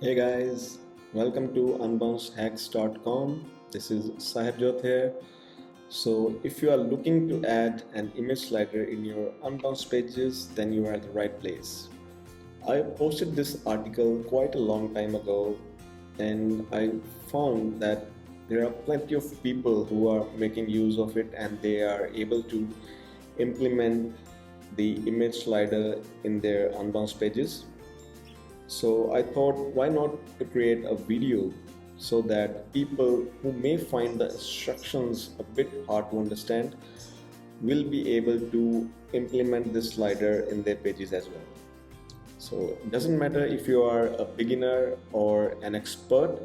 Hey guys, welcome to unbouncehacks.com. This is Sahib Jot here. So, if you are looking to add an image slider in your Unbounce pages, then you are at the right place. I posted this article quite a long time ago, and I found that there are plenty of people who are making use of it and they are able to implement the image slider in their Unbounce pages. So I thought, why not to create a video so that people who may find the instructions a bit hard to understand will be able to implement this slider in their pages as well. So it doesn't matter if you are a beginner or an expert,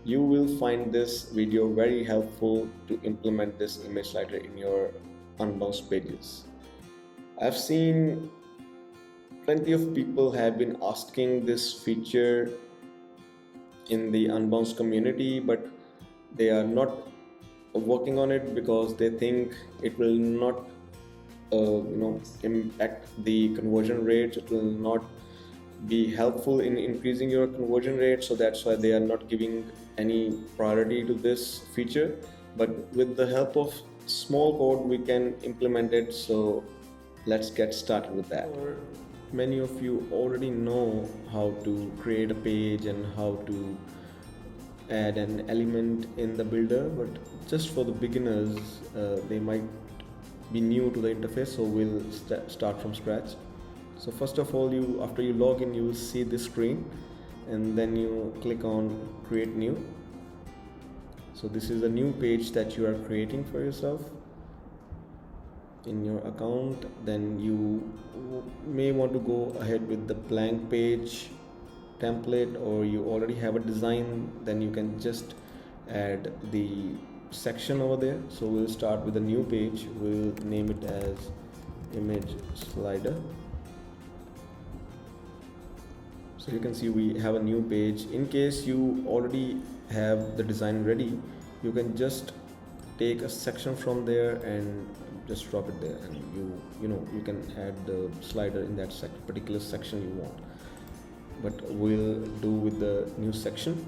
you will find this video very helpful to implement this image slider in your Unbounce pages. I've seen plenty of people have been asking this feature in the Unbounce community, but they are not working on it because they think it will not impact the conversion rates. It will not be helpful in increasing your conversion rate, so that's why they are not giving any priority to this feature. But with the help of small code we can implement it, so let's get started with that. Many of you already know how to create a page and how to add an element in the builder, but just for the beginners, they might be new to the interface, so we'll start from scratch. So first of all, after you log in, you will see this screen, and then you click on create new. So this is a new page that you are creating for yourself in your account. Then you may want to go ahead with the blank page template, or you already have a design, then you can just add the section over there. So we'll start with a new page. We'll name it as image slider. So you can see we have a new page. In case you already have the design ready, you can just take a section from there and just drop it there, and you can add the slider in that particular section you want. But we'll do with the new section.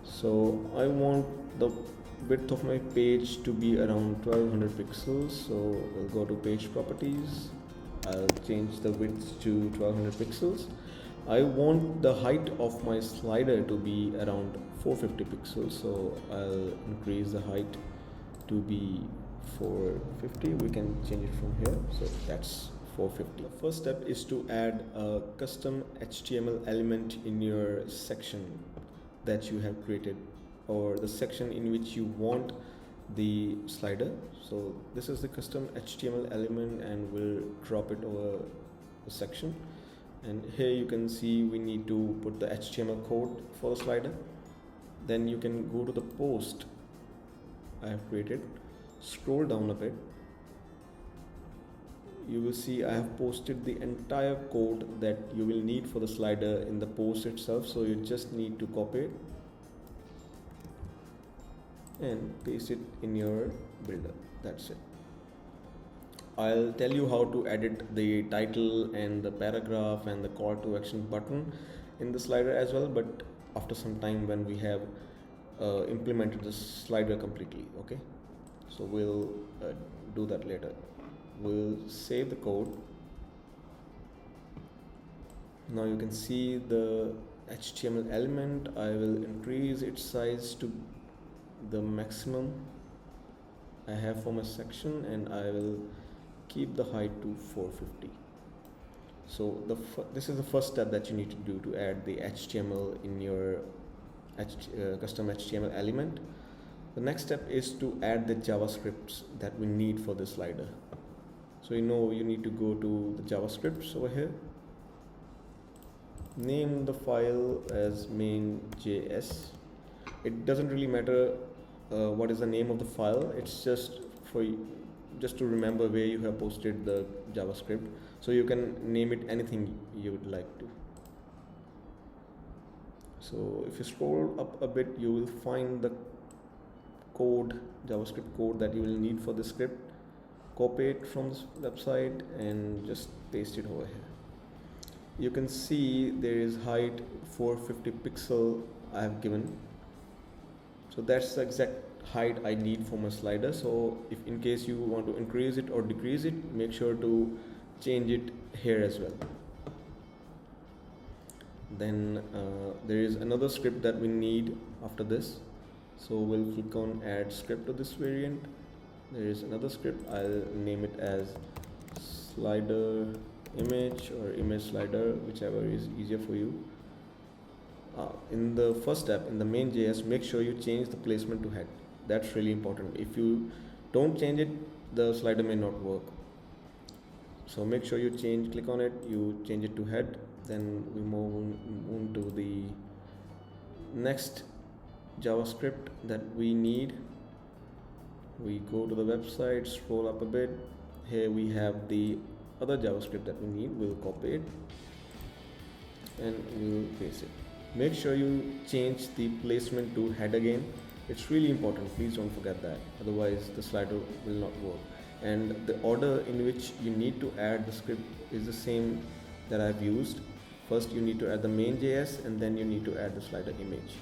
So I want the width of my page to be around 1200 pixels, so we'll go to page properties. I'll change the width to 1200 pixels. I want the height of my slider to be around 450 pixels, so I'll increase the height to be 450. We can change it from here, so that's 450. The first step is to add a custom HTML element in your section that you have created, or the section in which you want the slider. So this is the custom HTML element, and we'll drop it over the section. And here you can see we need to put the HTML code for the slider. Then you can go to the post I have created, scroll down a bit. You will see I have posted the entire code that you will need for the slider in the post itself, so you just need to copy it and paste it in your builder. That's it. I'll tell you how to edit the title and the paragraph and the call to action button in the slider as well, but after some time when we have implemented the slider completely. Okay, so we'll do that later. We'll save the code. Now you can see the HTML element. I will increase its size to the maximum I have for my section, and I will keep the height to 450. So this is the first step that you need to do to add the HTML in your custom HTML element. The next step is to add the JavaScripts that we need for this slider. So you need to go to the JavaScripts over here. Name the file as main.js. It doesn't really matter what is the name of the file. It's just to remember where you have posted the JavaScript. So you can name it anything you would like to. So if you scroll up a bit, you will find the JavaScript code that you will need for the script. Copy it from this website and just paste it over here. you can see there is height 450 pixel I have given. So that's the exact height I need for my slider. So if in case you want to increase it or decrease it, make sure to change it here as well. Then there is another script that we need after this. So we'll click on add script to this variant. There is another script. I'll name it as slider image or image slider, whichever is easier for you. In the first step, in the main JS, make sure you change the placement to head. That's really important. If you don't change it, the slider may not work. So make sure you click on it, you change it to head. Then we move on to the next JavaScript that we need. We go to the website, scroll up a bit. Here we have the other JavaScript that we need. We'll copy it and we'll paste it. Make sure you change the placement to head again. It's really important, please don't forget that, otherwise the slider will not work. And the order in which you need to add the script is the same that I've used. First you need to add the main JS and then you need to add the slider image.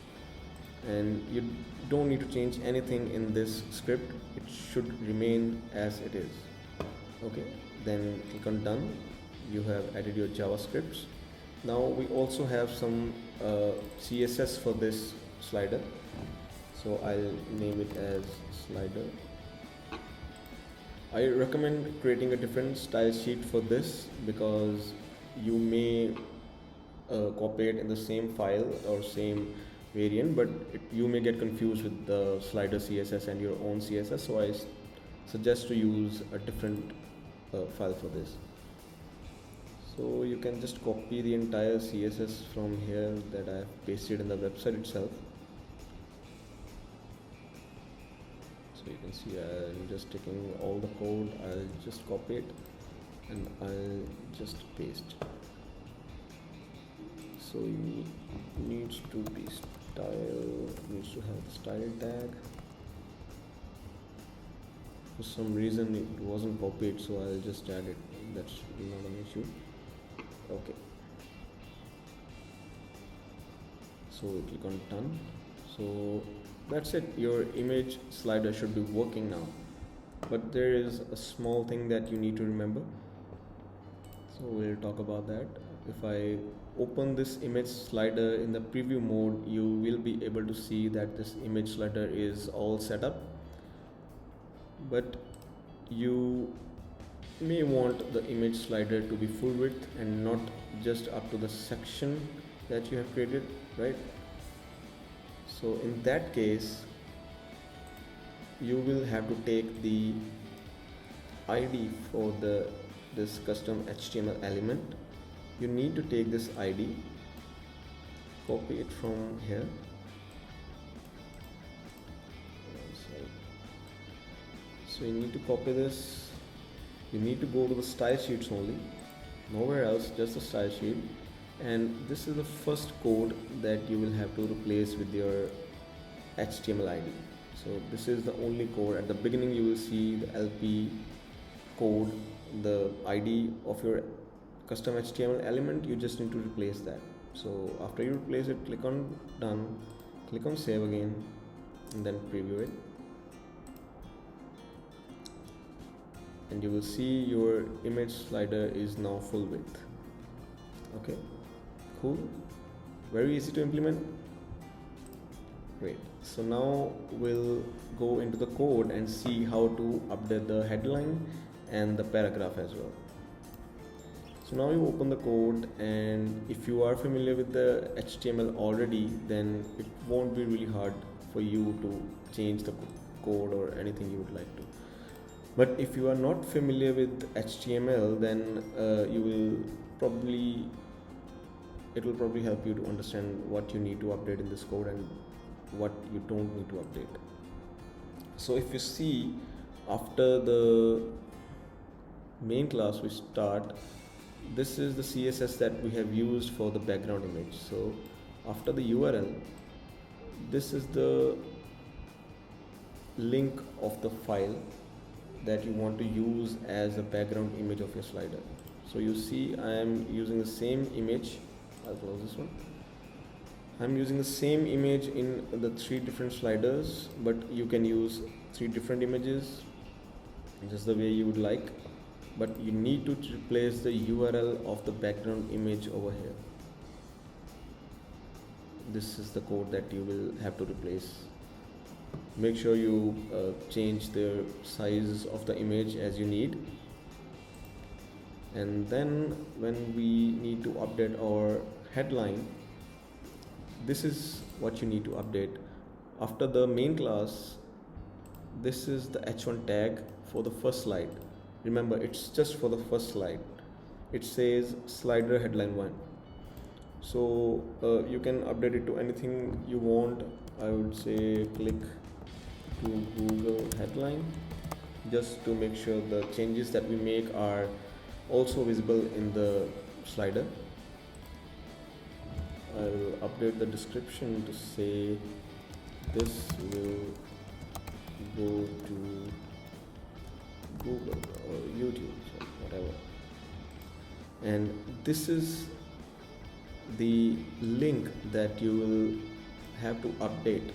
And you don't need to change anything in this script, it should remain as it is. Okay, then click on done. You have added your JavaScripts. Now we also have some CSS for this slider, so I'll name it as slider. I recommend creating a different style sheet for this because you may copy it in the same file or same variant, but you may get confused with the slider CSS and your own CSS, so I suggest to use a different file for this. So you can just copy the entire CSS from here that I have pasted in the website itself. So you can see I'm just taking all the code, I'll just copy it and I'll just paste. So you needs to be style, needs to have the style tag. For some reason it wasn't copied, so I'll just add it, that's not an issue. Okay, so we click on done. So that's it, your image slider should be working now, but there is a small thing that you need to remember, so we'll talk about that. If I open this image slider in the preview mode, you will be able to see that this image slider is all set up, but you may want the image slider to be full width and not just up to the section that you have created, right? So in that case you will have to take the ID for this custom HTML element. You need to take this ID, copy it from here. So you need to copy this. You need to go to the style sheets only, nowhere else, just the style sheet. And this is the first code that you will have to replace with your HTML ID. So this is the only code. At the beginning you will see the LP code, the ID of your custom HTML element. You just need to replace that. So after you replace it, click on done, click on save again, and then preview it. And you will see your image slider is now full width. Okay, cool, very easy to implement. Great. So now we'll go into the code and see how to update the headline and the paragraph as well. So now you open the code, and if you are familiar with the HTML already, then it won't be really hard for you to change the code or anything you would like to. But if you are not familiar with HTML, then it will probably help you to understand what you need to update in this code and what you don't need to update. So if you see, after the main class we start, this is the CSS that we have used for the background image. So after the URL, this is the link of the file that you want to use as a background image of your slider. So you see I am using the same image. I'll close this one. I'm using the same image in the 3 different sliders, but you can use 3 different images just the way you would like, but you need to replace the URL of the background image over here. This is the code that you will have to replace. Make sure you change the size of the image as you need. And then when we need to update our headline, this is what you need to update. After the main class, this is the h1 tag for the first slide. Remember, it's just for the first slide. It says slider headline 1. So you can update it to anything you want. I would say click to Google headline, just to make sure the changes that we make are also visible in the slider. I'll update the description to say this will go to Google or YouTube, so whatever. And this is the link that you will have to update.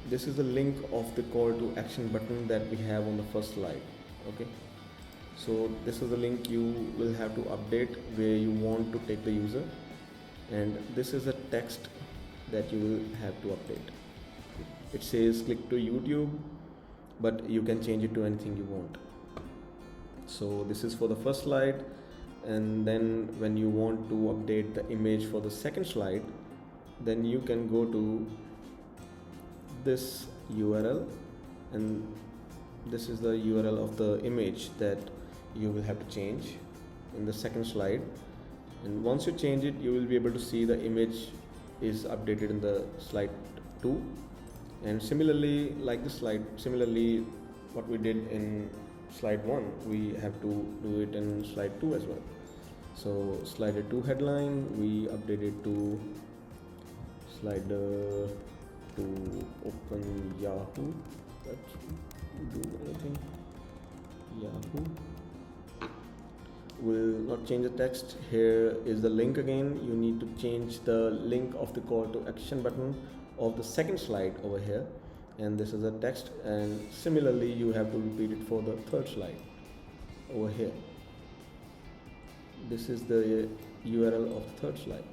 This is the link of the call to action button that we have on the first slide. Okay, so this is the link you will have to update where you want to take the user, and this is a text that you will have to update. It says click to YouTube, but you can change it to anything you want. So this is for the first slide, and then when you want to update the image for the second slide, then you can go to this URL, and this is the URL of the image that you will have to change in the second slide. And once you change it, you will be able to see the image is updated in the slide 2. And similarly, like this slide, similarly what we did in slide 1, we have to do it in slide 2 as well. So slider 2 headline, we updated to slider to open Yahoo. Let's do anything. Yahoo. Will not change the text. Here is the link again. You need to change the link of the call to action button of the second slide over here, and this is the text, and similarly you have to repeat it for the third slide over here. This is the URL of the third slide.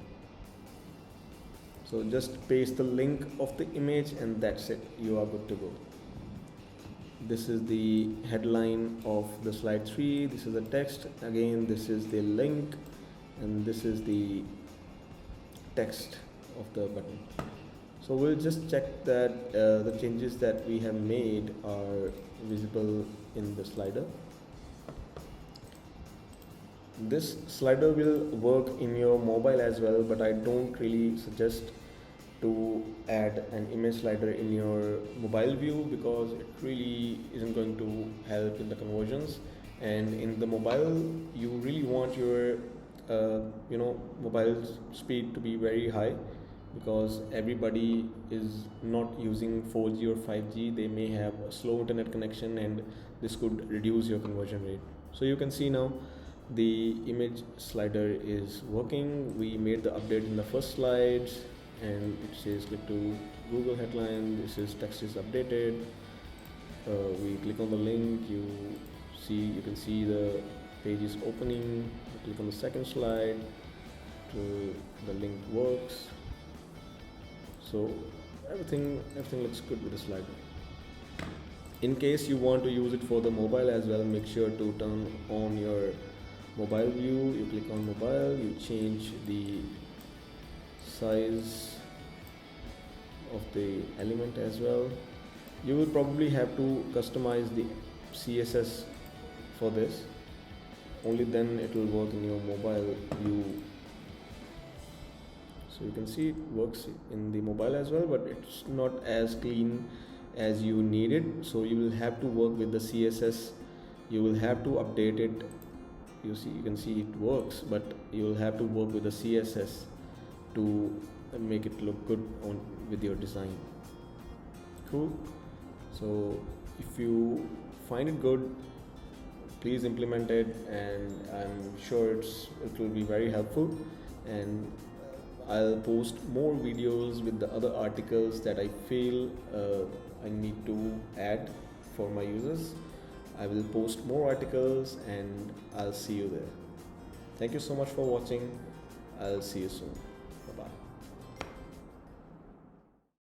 So just paste the link of the image and that's it, you are good to go. This is the headline of the slide 3, this is the text, again this is the link, and this is the text of the button. So we'll just check that the changes that we have made are visible in the slider. This slider will work in your mobile as well, but I don't really suggest to add an image slider in your mobile view because it really isn't going to help in the conversions. And in the mobile, you really want your mobile speed to be very high, because everybody is not using 4G or 5G. They may have a slow internet connection, and this could reduce your conversion rate. So you can see now the image slider is working. We made the update in the first slides, and it says click to Google headline. This is text is updated. We click on the link. You can see the page is opening. Click on the second slide. The link works. So everything looks good with the slider. In case you want to use it for the mobile as well, make sure to turn on your mobile view. You click on mobile, you change the size of the element as well. You will probably have to customize the CSS for this. Only then it will work in your mobile view. So you can see it works in the mobile as well, but it's not as clean as you need it. So you will have to work with the CSS. You will have to update it. You can see it works, but you will have to work with the CSS to make it look good with your design. Cool. So if you find it good, please implement it, and I'm sure it will be very helpful. And I'll post more videos with the other articles that I feel I need to add for my users. I will post more articles and I'll see you there. Thank you so much for watching. I'll see you soon. Bye bye.